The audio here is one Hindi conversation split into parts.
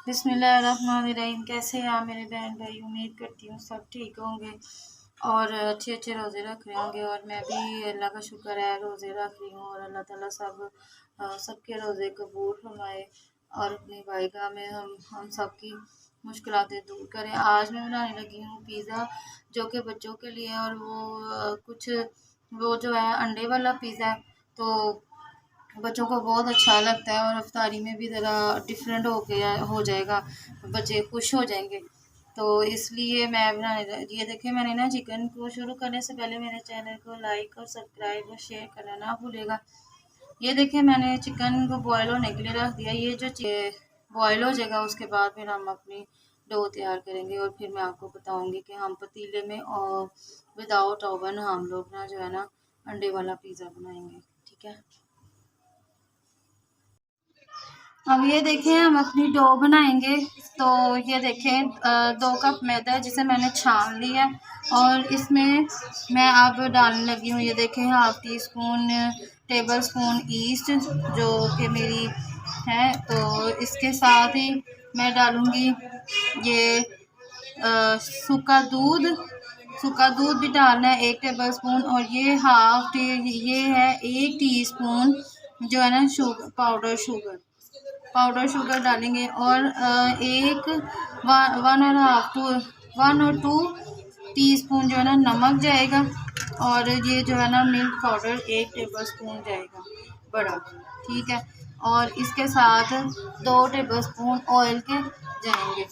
बिस्मिल्लाहिर्रहमानिर्रहीम। कैसे हैं आप मेरे बहन भाई? उम्मीद करती हूँ सब ठीक होंगे और अच्छे अच्छे रोज़े रख रहे होंगे। और मैं भी अल्लाह का शुक्र है रोज़े रख रही हूँ और अल्लाह ताला सबके रोज़े कबूल फरमाए और अपनी बारगाह में हम सबकी मुश्किलातें दूर करें। आज मैं बनाने लगी हूँ पिज़्ज़ा, जो कि बच्चों के लिए, और वो जो है अंडे वाला पिज़्ज़ा है। तो बच्चों को बहुत अच्छा लगता है और अफ्तारी में भी ज़रा डिफरेंट हो जाएगा, बच्चे खुश हो जाएंगे। तो इसलिए मैं ये देखिए, मैंने ना चिकन को शुरू करने से पहले मेरे चैनल को लाइक और सब्सक्राइब और शेयर करना ना भूलेगा। ये देखिए, मैंने चिकन को बॉयल होने के लिए रख दिया। ये जो बॉयल हो जाएगा उसके बाद फिर हम अपनी डो तैयार करेंगे और फिर मैं आपको बताऊंगी कि हम पतीले में और विदाउट ओवन हम लोग ना जो है ना अंडे वाला पिज़्ज़ा बनाएंगे। ठीक है, अब ये देखें हम अपनी डो बनाएंगे। तो ये देखें 2 कप मैदा है जिसे मैंने छान लिया और इसमें मैं अब डालने लगी हूँ। ये देखें 1/2 टेबल स्पून ईस्ट जो कि मेरी है। तो इसके साथ ही मैं डालूँगी ये सूखा दूध भी डालना है 1 टेबल स्पून। और ये ये है 1 टीस्पून जो है ना पाउडर शुगर डालेंगे। और एक 1 और 2 टीस्पून जो है ना नमक जाएगा। और ये जो है ना मिल्क पाउडर 1 टेबल स्पून जाएगा बड़ा। ठीक है, और इसके साथ 2 टेबल स्पून ऑयल के जाएंगे।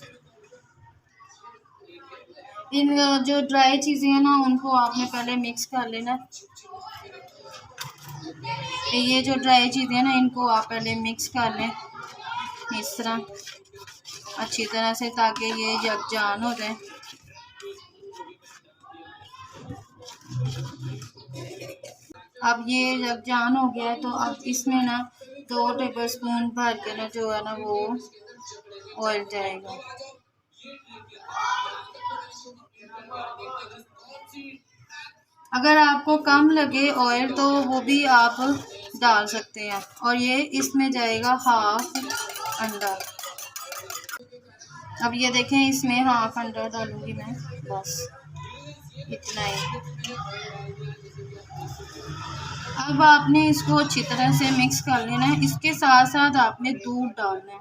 इन जो ड्राई चीज़ें हैं ना उनको आपने पहले मिक्स कर लेना। ये जो ड्राई चीज़ें हैं ना इनको आप पहले मिक्स कर लें इस तरह अच्छी तरह से, ताकि ये यकजान हो जाए। अब ये यकजान हो गया है तो अब इसमें ना 2 टेबल स्पून भर के ना जो है ना वो ऑयल जाएगा। अगर आपको कम लगे ऑयल तो वो भी आप डाल सकते हैं। और ये इसमें जाएगा 1/2 अंडा। अब ये देखें इसमें 1/2 अंडा डालूंगी मैं, बस इतना ही। अब आपने इसको अच्छी तरह से मिक्स कर लेना है। इसके साथ साथ आपने दूध डालना है।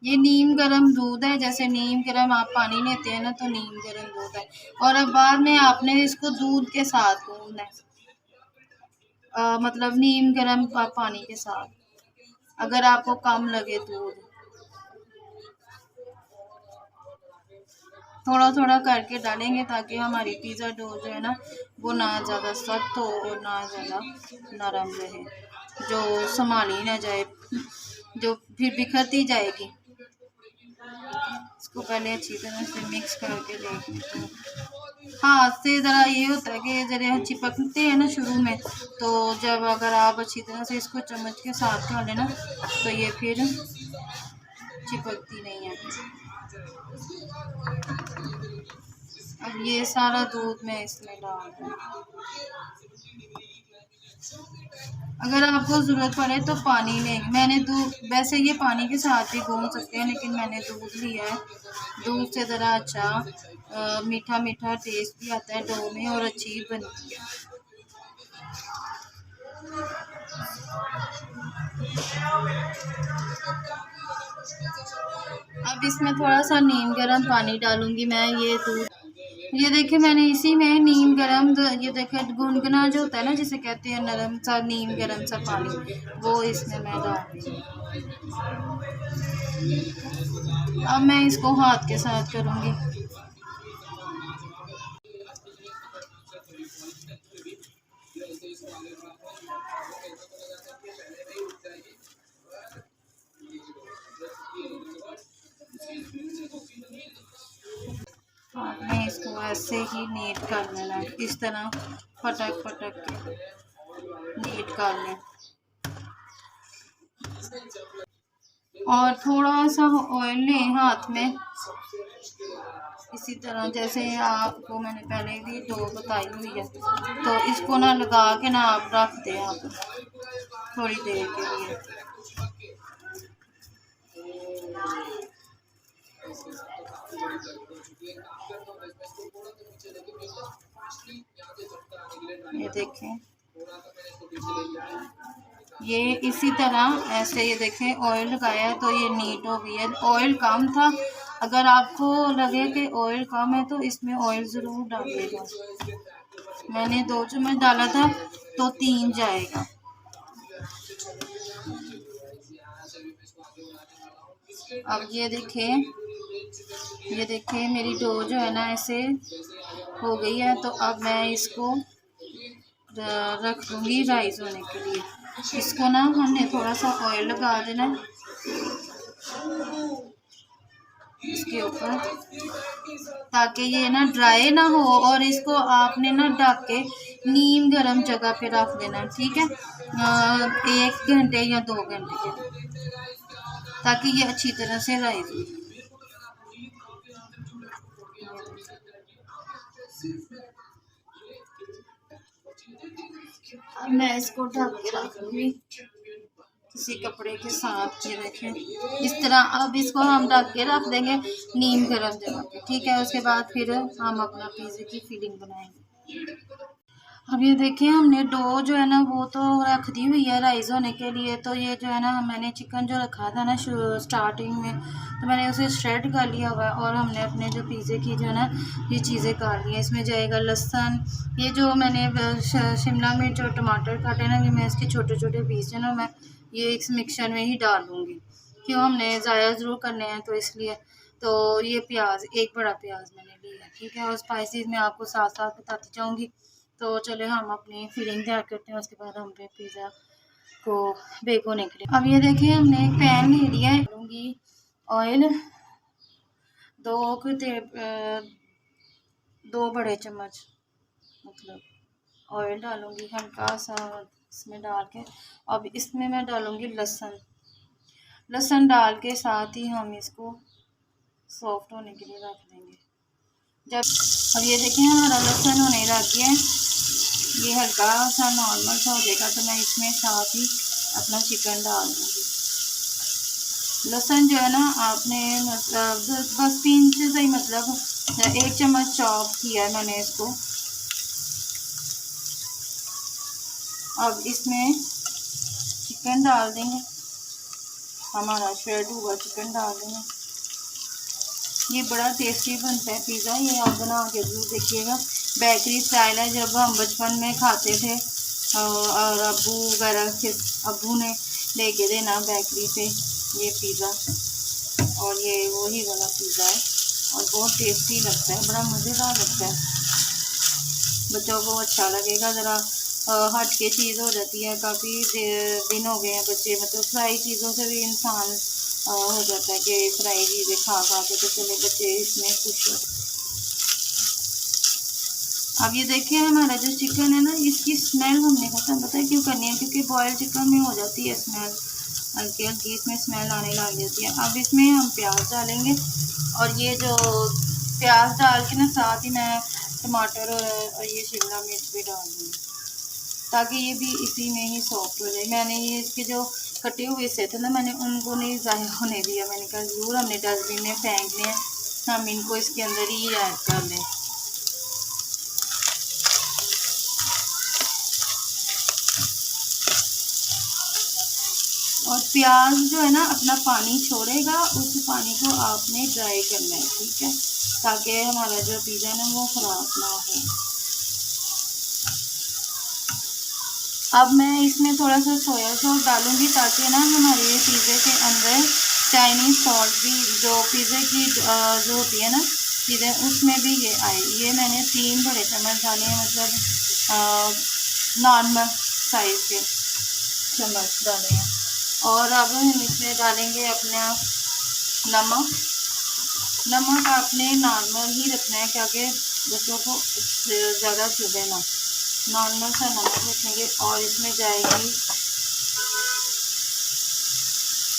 ये नीम गर्म दूध है, जैसे नीम गर्म आप पानी लेते हैं ना तो नीम गर्म दूध है। और अब बाद में आपने इसको दूध के साथ गूंदना है, मतलब नीम गर्म पानी के साथ, अगर आपको कम लगे दूध। थोड़ा थोड़ा करके डालेंगे ताकि हमारी पिज़्ज़ा डो जो है ना वो ना ज़्यादा सख्त हो और ना ज़्यादा नरम रहे, जो संभाली ना जाए, जो फिर बिखरती जाएगी। इसको पहले अच्छी तरह से मिक्स करके लेंगे। तो हाथ से ज़रा ये होता है कि जरा चिपकते हैं ना शुरू में, तो जब अगर आप अच्छी तरह से इसको चम्मच के साथ खा लेना तो ये फिर चिपकती नहीं है। अब ये सारा दूध मैं इसमें डाल दूँ। अगर आपको ज़रूरत पड़े तो पानी लेंगे। मैंने दूध, वैसे ये पानी के साथ भी गूंद सकते हैं, लेकिन मैंने दूध लिया है। दूध से ज़रा अच्छा मीठा मीठा टेस्ट भी आता है डो में और अच्छी बनती है। अब इसमें थोड़ा सा नीम गर्म पानी डालूंगी मैं। ये देखिए मैंने इसी में नीम गर्म, ये देखिए गुनगुना जो होता है ना जिसे कहते हैं, नरम सा नीम गर्म सा पानी, वो इसमें मैं डाल रही हूँ। अब मैं इसको हाथ के साथ करूँगी। आपने इसको ऐसे ही नीट कर लेना है, इस तरह फटक फटक के नीट कर लें। और थोड़ा सा ऑयल लें हाथ में, इसी तरह जैसे आपको मैंने पहले भी डो बताई हुई है। तो इसको ना लगा के ना आप रख दें आप थोड़ी देर के लिए। ये देखें, ये इसी तरह ऐसे ये देखें ऑयल लगाया है तो ये नीट हो गई है। ऑयल कम था, अगर आपको लगे कि ऑयल कम है तो इसमें ऑयल ज़रूर डालिएगा। मैंने 2 चम्मच डाला था तो 3 जाएगा। अब ये देखें, मेरी डो जो है ना ऐसे हो गई है, तो अब मैं इसको रख दूँगी राइस होने के लिए। इसको ना हमने थोड़ा सा ऑयल लगा देना है इसके ऊपर, ताकि ये ना ड्राई ना हो, और इसको आपने ना ढक के नीम गर्म जगह पे रख देना है, ठीक है, 1 घंटे या 2 घंटे के लिए, ताकि ये अच्छी तरह से राइस हो। अब मैं इसको ढक के रखूँगी किसी कपड़े के साथ। ये देखें इस तरह। अब इसको हम ढक के रख देंगे नीम गर्म जगह पे, ठीक है। उसके बाद फिर हम अपना पिज़्ज़े की फिलिंग बनाएंगे। अब ये देखें, हमने डो जो है ना वो तो रख दी हुई है राइस होने के लिए। तो ये जो है ना, मैंने चिकन जो रखा था ना स्टार्टिंग में, तो मैंने उसे श्रेड कर लिया हुआ है, और हमने अपने जो पिज़्ज़े की जो है ना ये चीज़ें काट ली हैं। इसमें जाएगा लहसुन, ये जो मैंने शिमला मिर्च और टमाटर काटे ना, ये मैं इसके छोटे छोटे पीस जो ना मैं ये इस मिक्सर में ही डाल दूँगी, क्यों हमने ज़ाया ज़रूर करने हैं तो इसलिए। तो ये प्याज, एक बड़ा प्याज मैंने लिया है, ठीक है। और स्पाइसेस मैं आपको साथ साथ बताती जाऊँगी। तो चले हम अपनी फिलिंग तैयार करते हैं, उसके बाद हम पिज़्ज़ा को बेक होने के लिए। अब ये देखिए, हमने एक पैन ले लिया है, लूँगी ऑयल 2 बड़े चम्मच मतलब ऑयल डालूँगी हल्का सा इसमें डाल के। अब इसमें मैं डालूँगी लहसुन डाल के, साथ ही हम इसको सॉफ्ट होने के लिए रख देंगे। अब ये देखिए, हमारा लहसुन होने लग गया है, ये हल्का सा नॉर्मल सा हो जाएगा तो मैं इसमें साथ ही अपना चिकन डाल दूँगी। लहसुन जो है ना आपने मतलब बस पिंच से ही, मतलब 1 चम्मच चॉप किया है मैंने इसको। अब इसमें चिकन डाल देंगे, हमारा श्रेड हुआ चिकन डाल देंगे। ये बड़ा टेस्टी बनता है पिज़्ज़ा, ये आप बना के ज़रूर देखिएगा। बेकरी स्टाइल है, जब हम बचपन में खाते थे और अब्बू वगैरह के अब्बू ने लेके देना बेकरी से ये पिज़्ज़ा, और ये वही वाला पिज़्ज़ा है, और बहुत टेस्टी लगता है, बड़ा मज़ेदार लगता है। बच्चों को अच्छा लगेगा, ज़रा हट के चीज़ हो जाती है। काफ़ी दिन हो गए हैं बच्चे, मतलब फ्राई चीज़ों से भी इंसान हो जाता है कि फ्राई चीज़ें खा खा के, तो चले बच्चे इसमें खुश हो। अब ये देखिए, हमारा जो चिकन है ना, इसकी स्मेल हमने ख़त्म, पता है क्यों करनी है, क्योंकि बॉयल चिकन में हो जाती है स्मेल, हल्की हल्की इसमें स्मेल आने लग जाती है। अब इसमें हम प्याज डालेंगे, और ये जो प्याज डाल के ना साथ ही मैं टमाटर और ये शिमला मिर्च भी डाल दूँगी, ताकि ये भी इसी में ही सॉफ्ट हो जाए। मैंने ये इसके जो कटे हुए से थे ना, मैंने उनको नहीं ज़ाया होने दिया, मैंने कहा ज़रूर हमने डस्टबिन में फेंकने हैं, हम इनको इसके अंदर ही ऐड कर लें। और प्याज जो है ना अपना पानी छोड़ेगा, उस पानी को आपने ड्राई करना है, ठीक है, ताकि हमारा जो पिज़्ज़ा है ना वो ख़राब ना हो। अब मैं इसमें थोड़ा सा सोया सॉस डालूंगी, ताकि ना हमारे ये पिज़्ज़े के अंदर चाइनीज़ सॉल्ट भी, जो पिज़्ज़े की जो होती है ना चीज़ें, उसमें भी ये आए। ये मैंने 3 बड़े चम्मच डाले हैं, मतलब नॉर्मल साइज़ के चम्मच डाले हैं। और अब हम इसमें डालेंगे अपना नमक आपने नॉर्मल ही रखना है, क्योंकि बच्चों को ज़्यादा चुभे ना, नॉर्मल सा नमक रखेंगे। और इसमें जाएगी,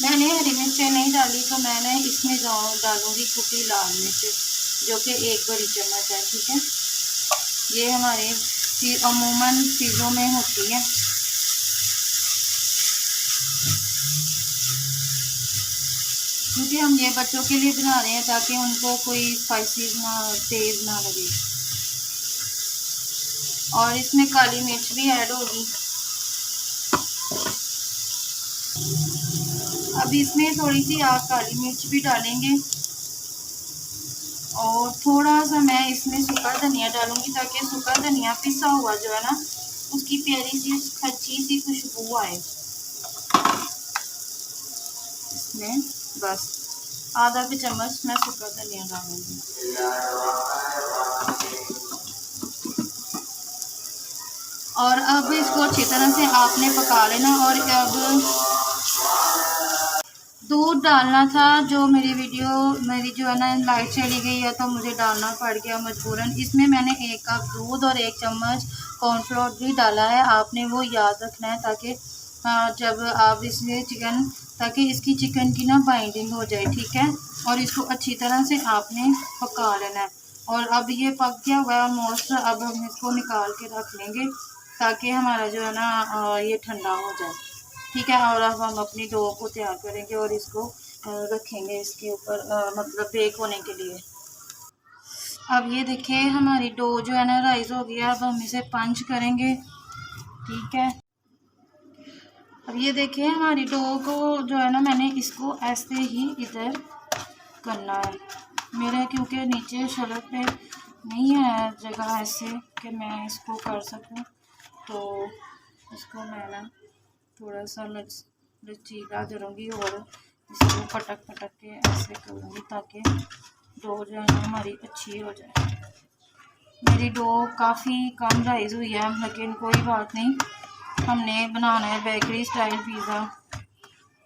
मैंने हरी मिर्चें नहीं डाली, तो मैंने इसमें डालूंगी कुटी लाल मिर्च, जो कि 1 बड़ी चम्मच है, ठीक है। ये हमारे अमूमन चीज़ों में होती है। क्योंकि हम ये बच्चों के लिए बना रहे हैं ताकि उनको कोई स्पाइसी ना, तेज़ ना लगे। और इसमें काली मिर्च भी ऐड होगी। अब इसमें थोड़ी सी आप काली मिर्च भी डालेंगे और थोड़ा सा मैं इसमें सूखा धनिया डालूंगी ताकि सूखा धनिया पिसा हुआ जो है ना उसकी प्यारी सी अच्छी सी खुशबू आए इसमें। बस आधा के चम्मच मैं सूखा धनिया डालूंगी। और अब इसको अच्छी तरह से आपने पका लेना। और अब दूध डालना था, जो मेरी जो है ना लाइट चली गई है तो मुझे डालना पड़ गया मजबूरन। इसमें मैंने 1 कप दूध और 1 चम्मच कॉर्नफ्लोर भी डाला है। आपने वो याद रखना है ताकि जब आप इसमें ताकि इसकी चिकन की ना बाइंडिंग हो जाए, ठीक है। और इसको अच्छी तरह से आपने पका लेना है। और अब ये पक गया हुआ है ऑलमोस्ट। अब हम इसको निकाल के रख लेंगे ताकि हमारा जो है ना ये ठंडा हो जाए, ठीक है। और अब हम अपनी डो को तैयार करेंगे और इसको रखेंगे इसके ऊपर मतलब बेक होने के लिए। अब ये देखिए हमारी डो जो है ना राइस हो गया। अब हम इसे पंच करेंगे, ठीक है। अब ये देखिए हमारी डो को जो है ना मैंने इसको ऐसे ही इधर करना है मेरे, क्योंकि नीचे सड़क पे नहीं है जगह ऐसे कि मैं इसको कर सकूं। तो इसको मैं ना थोड़ा सा लचीला करूँगी और इसको पटक पटक के ऐसे करूँगी ताकि डो जो है ना हमारी अच्छी हो जाए। मेरी डो काफ़ी कम राइस हुई है लेकिन कोई बात नहीं, हमने बनाना है बेकरी स्टाइल पिज़्ज़ा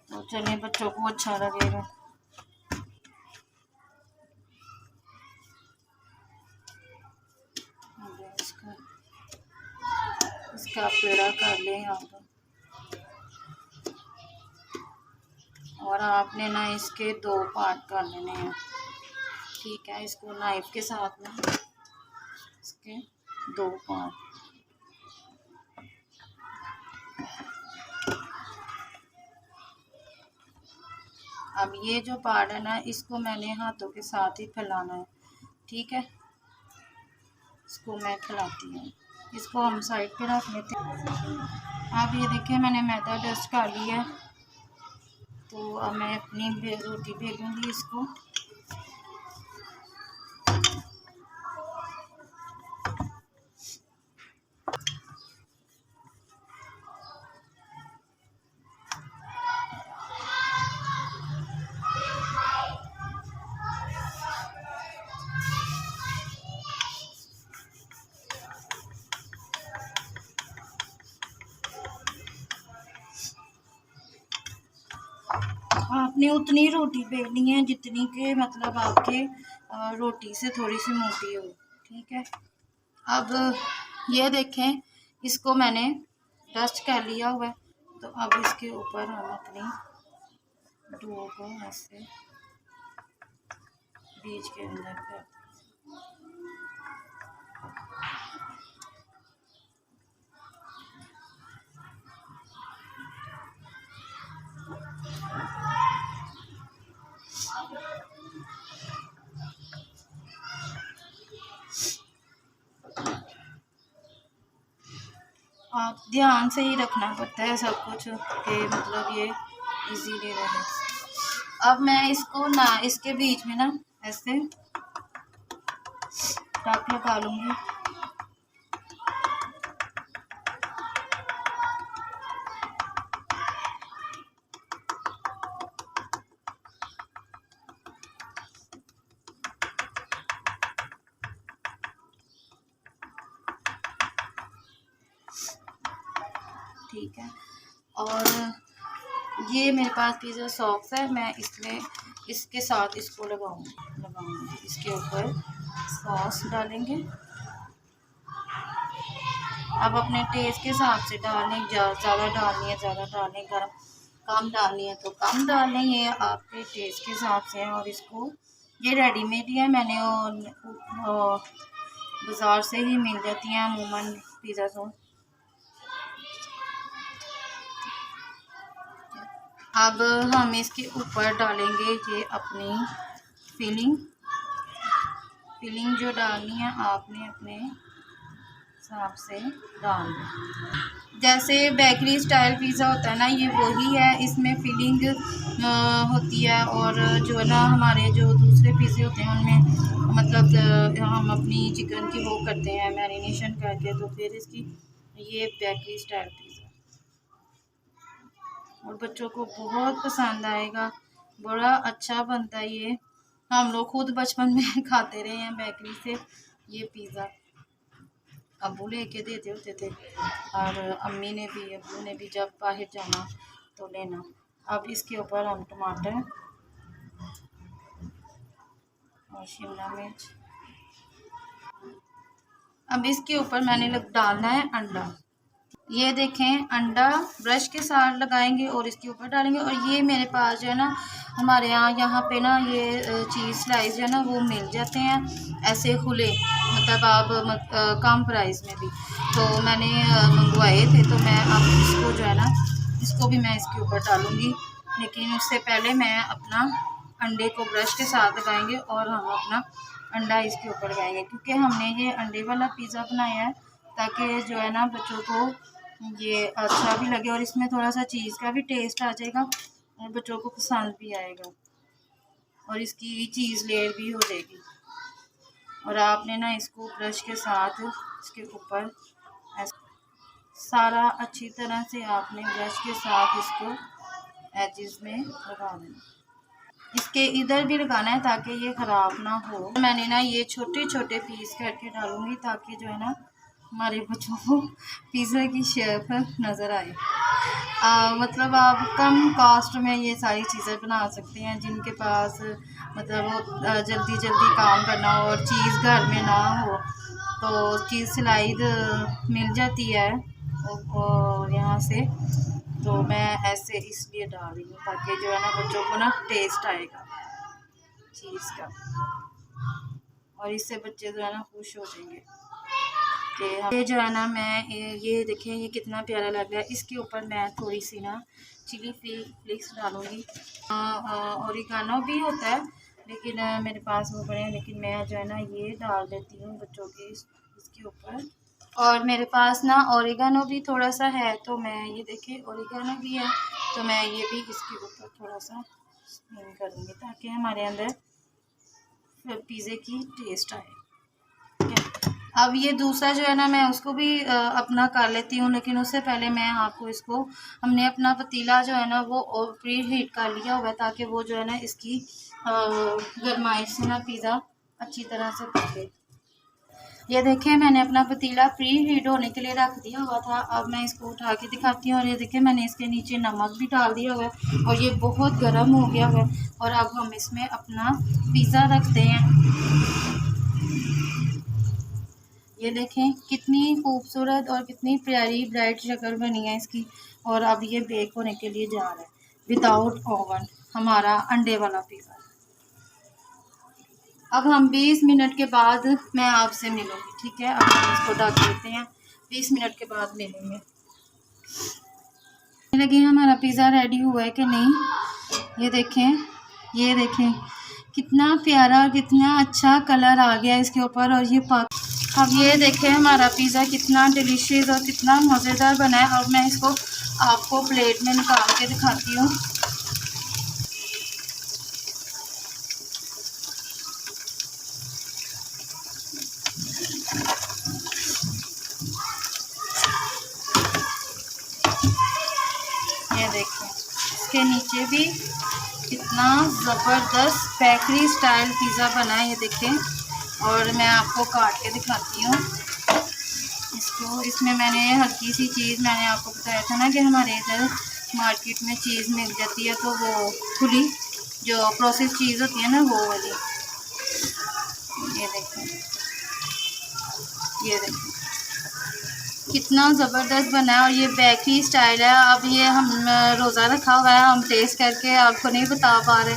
तो चलिए बच्चों को अच्छा लगेगा। इसका पेड़ा कर लें आप। और आपने ना इसके 2 पार्ट कर लेने हैं, ठीक है। इसको नाइफ के साथ में इसके 2 पार्ट। अब ये जो पार्ट है ना इसको मैंने हाथों के साथ ही फैलाना है, ठीक है। इसको मैं फैलाती हूँ, इसको हम साइड पे रख लेते हैं। अब ये देखिए मैंने मैदा डस्ट कर लिया, तो अब मैं अपनी रोटी बेलूँगी इसको। आपने उतनी रोटी बेलनी है जितनी के मतलब आपके रोटी से थोड़ी सी मोटी हो, ठीक है। अब ये देखें इसको मैंने डस्ट कर लिया हुआ है, तो अब इसके ऊपर हम अपनी डो को ऐसे बीच के अंदर कर। आप ध्यान से ही रखना पड़ता है सब कुछ कि मतलब ये इजीली रहे। अब मैं इसको ना इसके बीच में ना ऐसे टक लगा लूँगी। ठीक है। और ये मेरे पास पिज़्ज़ा सॉस है, मैं इसमें इसके साथ इसको लगाऊंगी इसके ऊपर सॉस डालेंगे। अब अपने टेस्ट के हिसाब से डालने, ज़्यादा डालनी है ज़्यादा डालें, गरम कम डालनी है तो कम डालें, ये आपके टेस्ट के हिसाब से है। और इसको ये रेडीमेड ही है, मैंने बाज़ार से ही मिल जाती हैं अमूमन पिज़्ज़ा सॉस। अब हम इसके ऊपर डालेंगे ये अपनी फिलिंग जो डालनी है आपने अपने हिसाब से डाल दें। जैसे बेकरी स्टाइल पिज़्ज़ा होता है ना, ये वही है। इसमें फिलिंग होती है, और जो है ना हमारे जो दूसरे पिज़्ज़े होते हैं उनमें मतलब हम अपनी चिकन की वो करते हैं मैरिनेशन करके, तो फिर इसकी ये बेकरी स्टाइल पिज़्ज़ा और बच्चों को बहुत पसंद आएगा। बड़ा अच्छा बनता है ये। हम लोग खुद बचपन में खाते रहे हैं बेकरी से ये पिज़्ज़ा। अब्बू लेके देते होते थे, और अम्मी ने भी अब्बू ने भी जब बाहर जाना तो लेना। अब इसके ऊपर हम टमाटर और शिमला मिर्च, अब इसके ऊपर मैंने डालना है अंडा। ये देखें, अंडा ब्रश के साथ लगाएंगे और इसके ऊपर डालेंगे। और ये मेरे पास जो है ना, हमारे यहाँ पे ना ये चीज़ स्लाइस जो है ना वो मिल जाते हैं ऐसे खुले, मतलब आप कम प्राइस में भी। तो मैंने मंगवाए थे, तो मैं अब इसको जो है ना, इसको भी मैं इसके ऊपर डालूँगी। लेकिन उससे पहले मैं अपना अंडे को ब्रश के साथ लगाएंगे और हम अपना अंडा इसके ऊपर लगाएंगे, क्योंकि हमने ये अंडे वाला पिज़्ज़ा बनाया है ताकि जो है ना बच्चों को ये अच्छा भी लगे, और इसमें थोड़ा सा चीज़ का भी टेस्ट आ जाएगा और बच्चों को पसंद भी आएगा, और इसकी चीज़ लेयर भी हो जाएगी। और आपने ना इसको ब्रश के साथ इसके ऊपर सारा अच्छी तरह से आपने ब्रश के साथ इसको एजेस में लगा देना। इसके इधर भी लगाना है ताकि ये ख़राब ना हो। मैंने ना ये छोटे छोटे पीस करके डालूँगी ताकि जो है ना हमारे बच्चों को पिज़्ज़ा की शेप नज़र आए। मतलब आप कम कॉस्ट में ये सारी चीज़ें बना सकते हैं, जिनके पास मतलब जल्दी जल्दी काम करना हो और चीज़ घर में ना हो, तो चीज़ स्लाइड मिल जाती है और यहाँ से। तो मैं ऐसे इसलिए डाल रही हूँ ताकि जो है ना बच्चों को ना टेस्ट आएगा चीज़ का, और इससे बच्चे जो है ना खुश हो जाएंगे। ये जो है ना, मैं ये देखें ये कितना प्यारा लग रहा है। इसके ऊपर मैं थोड़ी सी ना चिली फ्लेक्स डालूँगी। ओरिगानो भी होता है, लेकिन मेरे पास वो पड़े हैं, लेकिन मैं जो है ना ये डाल देती हूँ बच्चों के इसके ऊपर। और मेरे पास ना ओरिगानो भी थोड़ा सा है, तो मैं ये देखें ओरिगानो भी है, तो मैं ये भी इसके ऊपर थोड़ा सा स्प्रिंग करूँगी ताकि हमारे अंदर पिज़्ज़े की टेस्ट आए। अब ये दूसरा जो है ना, मैं उसको भी अपना कर लेती हूँ, लेकिन उससे पहले मैं आपको इसको, हमने अपना पतीला जो है ना वो प्री हीट कर लिया हुआ है ताकि वो जो है ना इसकी गरमाइश से ना पिज़्ज़ा अच्छी तरह से पके। ये देखें, मैंने अपना पतीला प्री हीट होने के लिए रख दिया हुआ था। अब मैं इसको उठा के दिखाती हूँ, और ये देखें मैंने इसके नीचे नमक भी डाल दिया हुआ है और ये बहुत गर्म हो गया हुआ है। और अब हम इसमें अपना पिज़्ज़ा रखते हैं। ये देखें कितनी खूबसूरत और कितनी प्यारी ब्राइट शक्ल बनी है इसकी। और अब ये बेक होने के लिए जा रहा है विदाउट ओवन, हमारा अंडे वाला पिज़्ज़ा। अब हम 20 मिनट के बाद मैं आपसे मिलूँगी, ठीक है। अब हम इसको ढक देते हैं, 20 मिनट के बाद मिलेंगे। लगे हमारा पिज़्ज़ा रेडी हुआ है कि नहीं। ये देखें कितना प्यारा और कितना अच्छा कलर आ गया इसके ऊपर, और ये अब ये देखें हमारा पिज़्ज़ा कितना डिलीशियस और कितना मज़ेदार बना है। अब मैं इसको आपको प्लेट में निकाल के दिखाती हूँ। ये देखें इसके नीचे भी कितना ज़बरदस्त बेकरी स्टाइल पिज़्ज़ा बना है, ये देखें। और मैं आपको काट के दिखाती हूँ इसको। इसमें मैंने हल्की सी चीज़, मैंने आपको बताया था ना कि हमारे इधर मार्केट में चीज़ मिल जाती है, तो वो खुली जो प्रोसेस चीज़ होती है ना वो वाली। ये देखें कितना ज़बरदस्त बना है, और ये बेकरी स्टाइल है। अब ये हम रोज़ा रखा हुआ है, हम टेस्ट करके आपको नहीं बता पा रहे,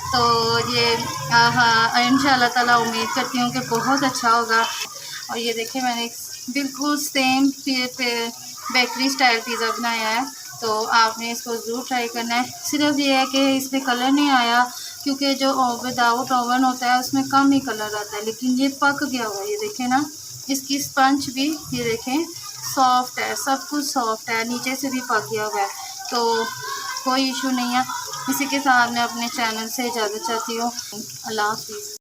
तो ये हाँ इंशाल्लाह ताला उम्मीद करती हूँ कि बहुत अच्छा होगा। और ये देखें मैंने बिल्कुल सेम बेकरी स्टाइल पिज़्ज़ा बनाया है, तो आपने इसको ज़रूर ट्राई करना है। सिर्फ ये है कि इसमें कलर नहीं आया, क्योंकि जो विदाउट ओवन होता है उसमें कम ही कलर आता है, लेकिन ये पक गया हुआ है। ये देखें ना, इसकी स्पंज भी ये देखें सॉफ्ट है, सब कुछ सॉफ्ट है, नीचे से भी पक गया हुआ है, तो कोई इशू नहीं है। इसी के साथ मैं अपने चैनल से इजाज़त चाहती हूँ। अल्लाह हाफ़िज़।